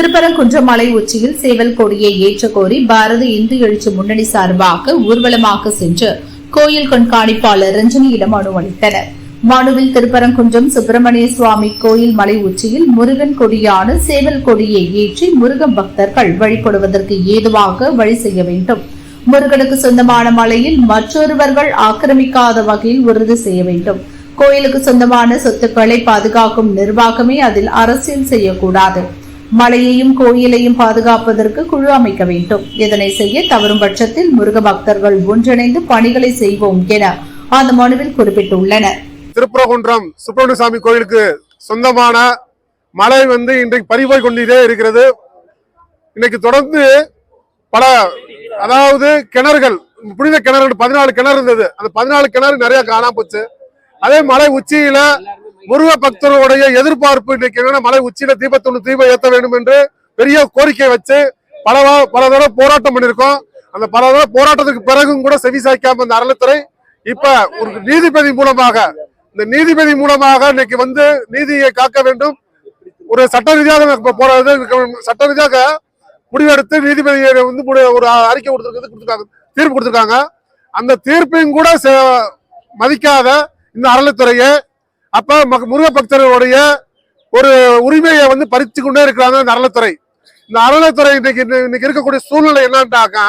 திருப்பரங்குன்றம் மலை உச்சியில் சேவல் கொடியை ஏற்ற கோரி பாரத இந்து எழுச்சி முன்னணி சார்பாக ஊர்வலமாக சென்று கோயில் கண்காணிப்பாளர் ரஞ்சனியிடம் மனு அளித்தனர். மனுவில் திருப்பரங்குன்றம் சுப்பிரமணிய சுவாமி கோயில் மலை உச்சியில் முருகன் கொடியான சேவல் கொடியை ஏற்றி முருகன் பக்தர்கள் வழிபடுவதற்கு ஏதுவாக வழி செய்ய வேண்டும். முருகனுக்கு சொந்தமான மலையில் மற்றொருவர்கள் ஆக்கிரமிக்காத வகையில் உறுதி செய்ய வேண்டும். கோயிலுக்கு சொந்தமான சொத்துக்களை பாதுகாக்கும் நிர்வாகமே அதில் அரசியல் செய்யக்கூடாது. மலையையும் கோயிலையும் பாதுகாப்பதற்கு குழு அமைக்க வேண்டும். இதனை செய்ய தவறும் பட்சத்தில் முருக பக்தர்கள் ஒன்றிணைந்து பணிகளை செய்வோம் என அந்த மனுவில் குறிப்பிட்டுள்ளனர். திருப்பரங்குன்றம் சுப்பிரமணிய சுவாமி கோயிலுக்கு சொந்தமான மலை இன்றைக்கு பறிபோய் கொண்டே இருக்கிறது. இன்னைக்கு தொடர்ந்து பல கிணறுகள், புனித கிணறு 14 கிணறு இருந்தது. அந்த 14 கிணறு நிறைய காணாம போச்சு. அதே மலை உச்சியில முருக பக்தர்களுடைய எதிர்பார்ப்பு இன்னைக்கு என்னன்னா, மலை உச்சியில தீபம் ஏற்ற வேண்டும் என்று பெரிய கோரிக்கை வச்சு பல தடவை போராட்டம் பண்ணிருக்கோம். அந்த பல தடவை போராட்டத்துக்கு பிறகும் கூட செவி சாய்க்காம அந்த அறநிலைத்துறை இப்ப ஒரு நீதிபதி மூலமாக இன்னைக்கு நீதியை காக்க வேண்டும், ஒரு சட்ட ரீதியாக முடிவெடுத்து நீதிபதியை ஒரு அறிக்கை கொடுத்திருக்காங்க, தீர்ப்பு கொடுத்திருக்காங்க. அந்த தீர்ப்பையும் கூட மதிக்காத இந்த அறநிலைத்துறையை அப்ப முருக பக்தர்களுடைய ஒரு உரிமையை பறிச்சு கொண்டே இருக்கிறாங்க இந்த அறநிலைத்துறை. இந்த அறநிலைத்துறை இன்னைக்கு இருக்கக்கூடிய சூழ்நிலை என்னன்னாக்கா,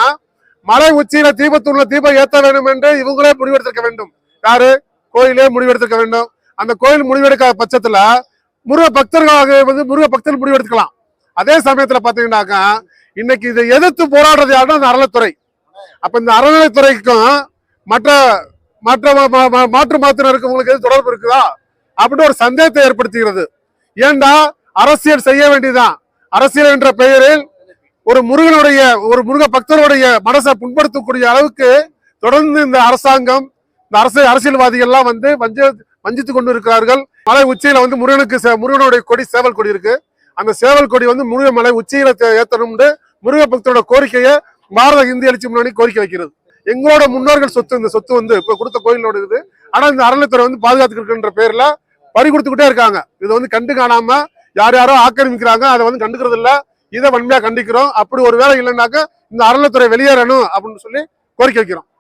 மலை உச்சியில தீபம் ஏற்ற வேண்டும் என்று இவங்களே முடிவெடுத்திருக்க வேண்டும். யாரு? கோயிலே முடிவெடுத்திருக்க வேண்டும். அந்த கோயில் முடிவெடுக்காத பட்சத்துல முருக பக்தர்கள் முடிவெடுக்கலாம். அதே சமயத்துல பாத்தீங்கன்னாக்கா, இன்னைக்கு இதை எதிர்த்து போராடுறது யாருன்னா அந்த அறநிலைத்துறை. அப்ப இந்த அறநிலைத்துறைக்கும் மாற்று மாத்தினருக்கு உங்களுக்கு எது தொடர்பு இருக்குதா அப்படின்னு ஒரு சந்தேகத்தை ஏற்படுத்துகிறது. ஏண்டா அரசியல் செய்ய வேண்டியதுதான். அரசியல் என்ற பெயரில் ஒரு முருக பக்தருடைய மனசை புண்படுத்தக்கூடிய அளவுக்கு தொடர்ந்து இந்த அரசாங்கம், இந்த அரசியல்வாதிகள் எல்லாம் வஞ்சித்துக் கொண்டு இருக்கிறார்கள். மலை உச்சியில முருகனுடைய கொடி சேவல் கொடி இருக்கு. அந்த சேவல் கொடி முருக மலை உச்சியில ஏற்றணும் முருக பக்தரோட கோரிக்கையை பாரத இந்திய எழுச்சி முன்னணி கோரிக்கை வைக்கிறது. எங்களோட முன்னோர்கள் சொத்து, இந்த சொத்து இப்ப கொடுத்த கோயிலோட இருக்குது. ஆனா இந்த அறநிலைத்துறை பாதுகாத்துக்கின்ற பேர்ல பறி கொடுத்துக்கிட்டே இருக்காங்க. இதை கண்டு காணாம யாரோ ஆக்கிரமிக்கிறாங்க. அதை கண்டுக்கிறது இல்ல. இதை வன்மையா கண்டிக்கிறோம். அப்படி ஒரு வேலை இல்லைன்னாக்க இந்த அறநிலைத்துறை வெளியேறணும் அப்படின்னு சொல்லி கோரிக்கை வைக்கிறோம்.